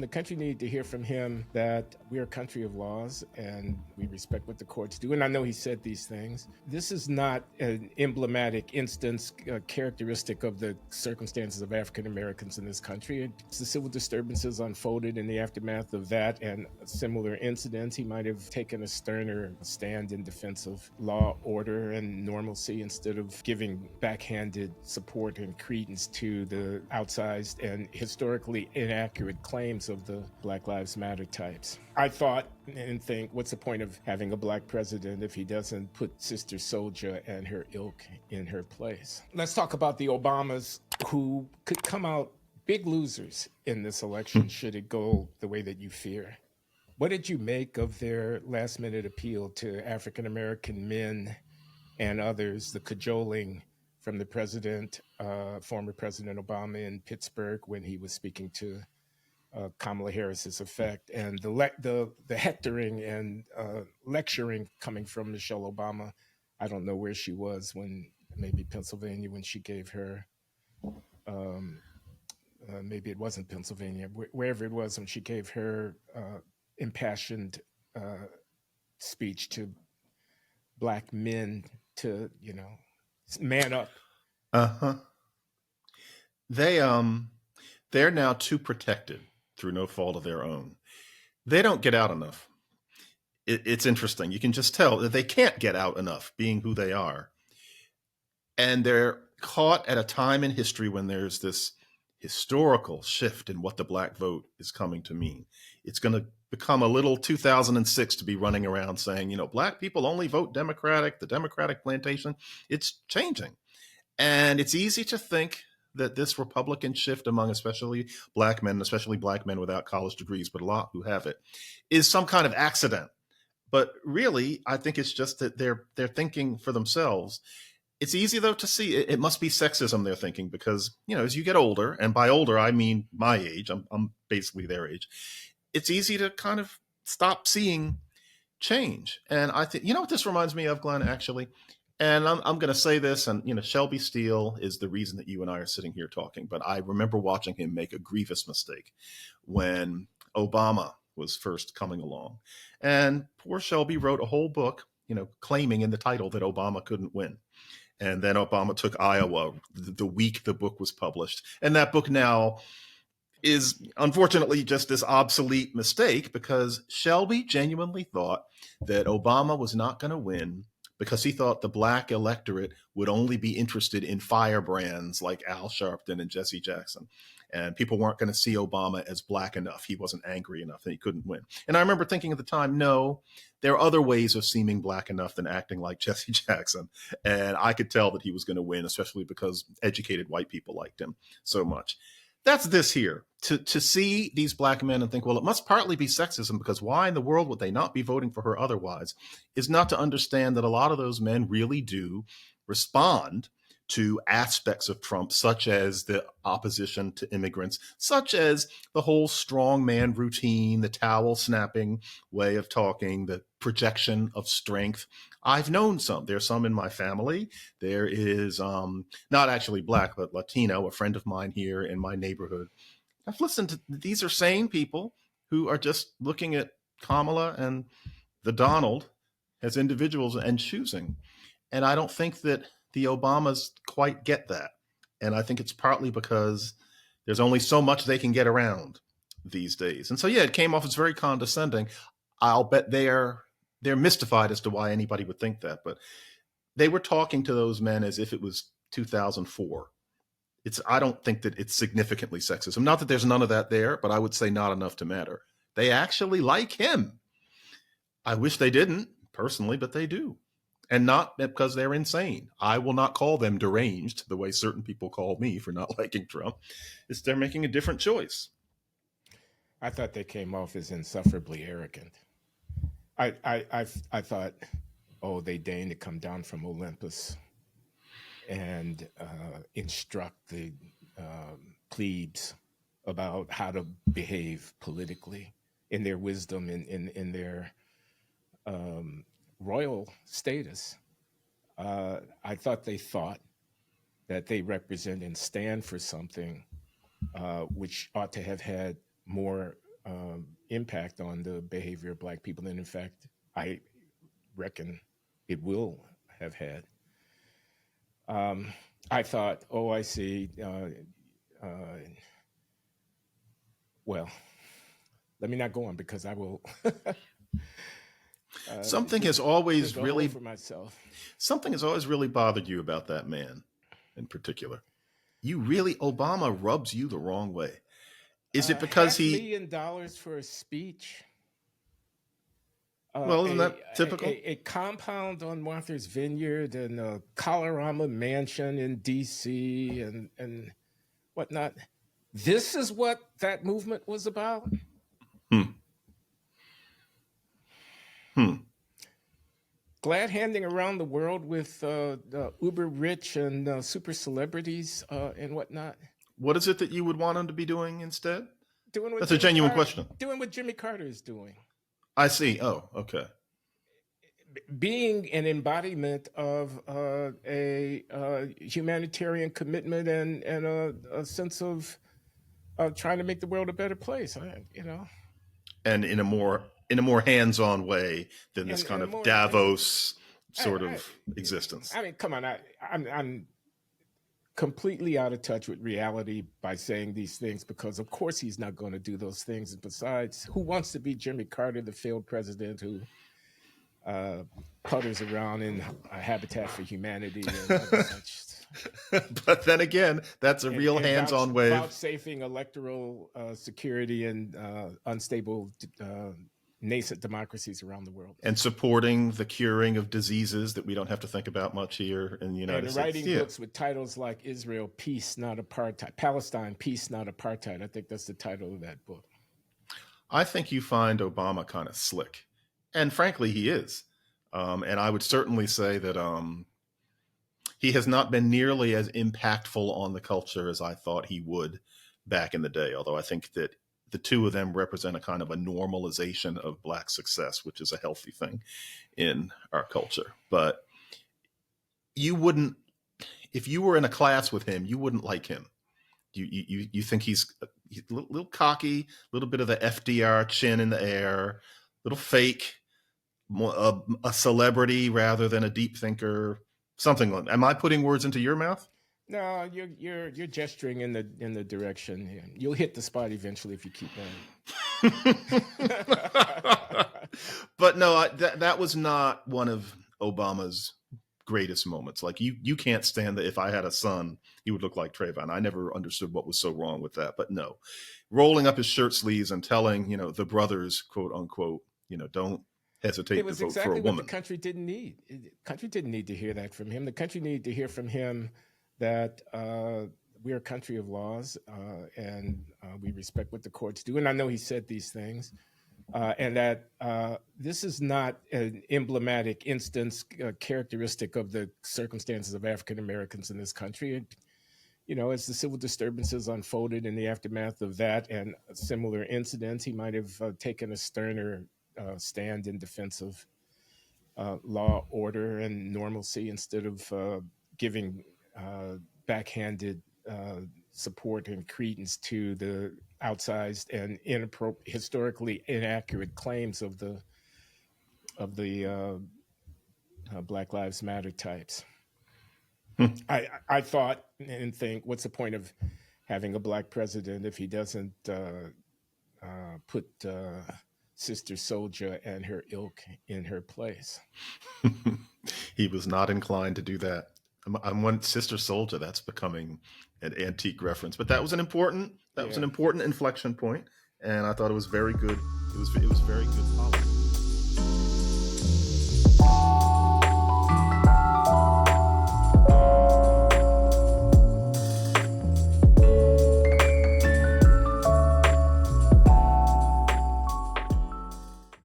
The country needed to hear from him that we're a country of laws and we respect what the courts do. And I know he said these things. This is not an emblematic instance, characteristic of the circumstances of African Americans in this country. It's the civil disturbances unfolded in the aftermath of that and similar incidents. He might have taken a sterner stand in defense of law, order, and normalcy instead of giving backhanded support and credence to the outsized and historically inaccurate claims of the Black Lives Matter types. I thought and think, what's the point of having a black president if he doesn't put Sister Souljah and her ilk in her place? Let's talk about the Obamas, who could come out big losers in this election should it go the way that you fear. What did you make of their last minute appeal to African American men and others, the cajoling from the president, former President Obama in Pittsburgh when he was speaking to Kamala Harris's effect, and the hectoring and lecturing coming from Michelle Obama? I don't know where she was when, maybe Pennsylvania, when she gave her, maybe it wasn't Pennsylvania, wherever it was, when she gave her impassioned speech to black men to, man up. Uh-huh. They they're now too protected through no fault of their own. They don't get out enough. It's interesting. You can just tell that they can't get out enough, being who they are. And they're caught at a time in history when there's this historical shift in what the black vote is coming to mean. It's going to become a little 2006 to be running around saying, black people only vote Democratic, the Democratic plantation. It's changing. And it's easy to think that this Republican shift among especially black men, especially black men without college degrees, but a lot who have it, is some kind of accident. But really, I think it's just that they're thinking for themselves. It's easy, though, to see it must be sexism they're thinking because, as you get older, and by older, I mean my age, I'm basically their age, it's easy to kind of stop seeing change. And I think, what this reminds me of, Glenn, actually, and I'm going to say this, and, Shelby Steele is the reason that you and I are sitting here talking, but I remember watching him make a grievous mistake when Obama was first coming along. And poor Shelby wrote a whole book, claiming in the title that Obama couldn't win. And then Obama took Iowa the week the book was published. And that book now is unfortunately just this obsolete mistake because Shelby genuinely thought that Obama was not going to win because he thought the black electorate would only be interested in firebrands like Al Sharpton and Jesse Jackson. And people weren't going to see Obama as black enough. He wasn't angry enough and he couldn't win. And I remember thinking at the time, no, there are other ways of seeming black enough than acting like Jesse Jackson. And I could tell that he was going to win, especially because educated white people liked him so much. That's this here. To see these black men and think, well, it must partly be sexism because why in the world would they not be voting for her otherwise, is not to understand that a lot of those men really do respond to aspects of Trump, such as the opposition to immigrants, such as the whole strong man routine, the towel snapping way of talking, the projection of strength. I've known some. There's some in my family. There is not actually black, but Latino, a friend of mine here in my neighborhood. I've listened to, these are sane people who are just looking at Kamala and the Donald as individuals and choosing. And I don't think that the Obamas quite get that. And I think it's partly because there's only so much they can get around these days. And so, yeah, it came off as very condescending. I'll bet they're mystified as to why anybody would think that. But they were talking to those men as if it was 2004. I don't think that it's significantly sexism. Not that there's none of that there, but I would say not enough to matter. They actually like him. I wish they didn't, personally, but they do. And not because they're insane. I will not call them deranged the way certain people call me for not liking Trump. It's they're making a different choice. I thought they came off as insufferably arrogant. I thought, oh, they deign to come down from Olympus and instruct the plebes about how to behave politically in their wisdom, in their royal status. I thought they thought that they represent and stand for something which ought to have had more impact on the behavior of Black people. And in fact, I reckon it will have had. I thought, oh, I see. Well, let me not go on because I will Something has always dig a hole really for myself. something has always really bothered you about that man in particular. Obama rubs you the wrong way. Is it because $500,000 for a speech? Well, isn't that typical? A compound on Martha's Vineyard and a Colorama mansion in D.C. and whatnot. This is what that movement was about? Hmm. Glad handing around the world with uber rich and super celebrities and whatnot. What is it that you would want him to be doing instead? That's a Jimmy genuine Carter, question. doing what Jimmy Carter is doing. I see. Oh, okay. Being an embodiment of a humanitarian commitment and a sense of trying to make the world a better place. And in a more hands-on way than this kind of Davos sort of existence. I mean, come on, I'm completely out of touch with reality by saying these things because, of course, he's not going to do those things. And besides, who wants to be Jimmy Carter, the failed president who putters around in Habitat for Humanity and such? But then again, that's a real hands-on way of vouchsafing electoral security and unstable nascent democracies around the world, and supporting the curing of diseases that we don't have to think about much here in the United States. And writing books with titles like Israel, Peace, Not Apartheid, Palestine, Peace, Not Apartheid. I think that's the title of that book. I think you find Obama kind of slick, and frankly, he is. And I would certainly say that he has not been nearly as impactful on the culture as I thought he would back in the day. Although I think that the two of them represent a kind of a normalization of Black success, which is a healthy thing in our culture. But you wouldn't, if you were in a class with him, you wouldn't like him. You think he's a little cocky, a little bit of the FDR chin in the air, little fake, a celebrity rather than a deep thinker, something like that. Am I putting words into your mouth? No, you're gesturing in the direction. You'll hit the spot eventually if you keep going. But no, that was not one of Obama's greatest moments. Like you can't stand that. If I had a son, he would look like Trayvon. I never understood what was so wrong with that. But no, rolling up his shirt sleeves and telling the brothers, quote unquote, don't hesitate to vote for a woman. It was exactly what the country didn't need. The country didn't need to hear that from him. The country needed to hear from him that we're a country of laws and we respect what the courts do. And I know he said these things, and that this is not an emblematic instance characteristic of the circumstances of African Americans in this country. And, as the civil disturbances unfolded in the aftermath of that and similar incidents, he might have taken a sterner stand in defense of law, order, and normalcy instead of giving backhanded support and credence to the outsized and historically inaccurate claims of the Black Lives Matter types. I thought and think, what's the point of having a Black president if he doesn't put Sister Souljah and her ilk in her place? He was not inclined to do that. I'm one Sister Souljah. That's becoming an antique reference, but that was an important inflection point, and I thought it was very good. It was very good follow.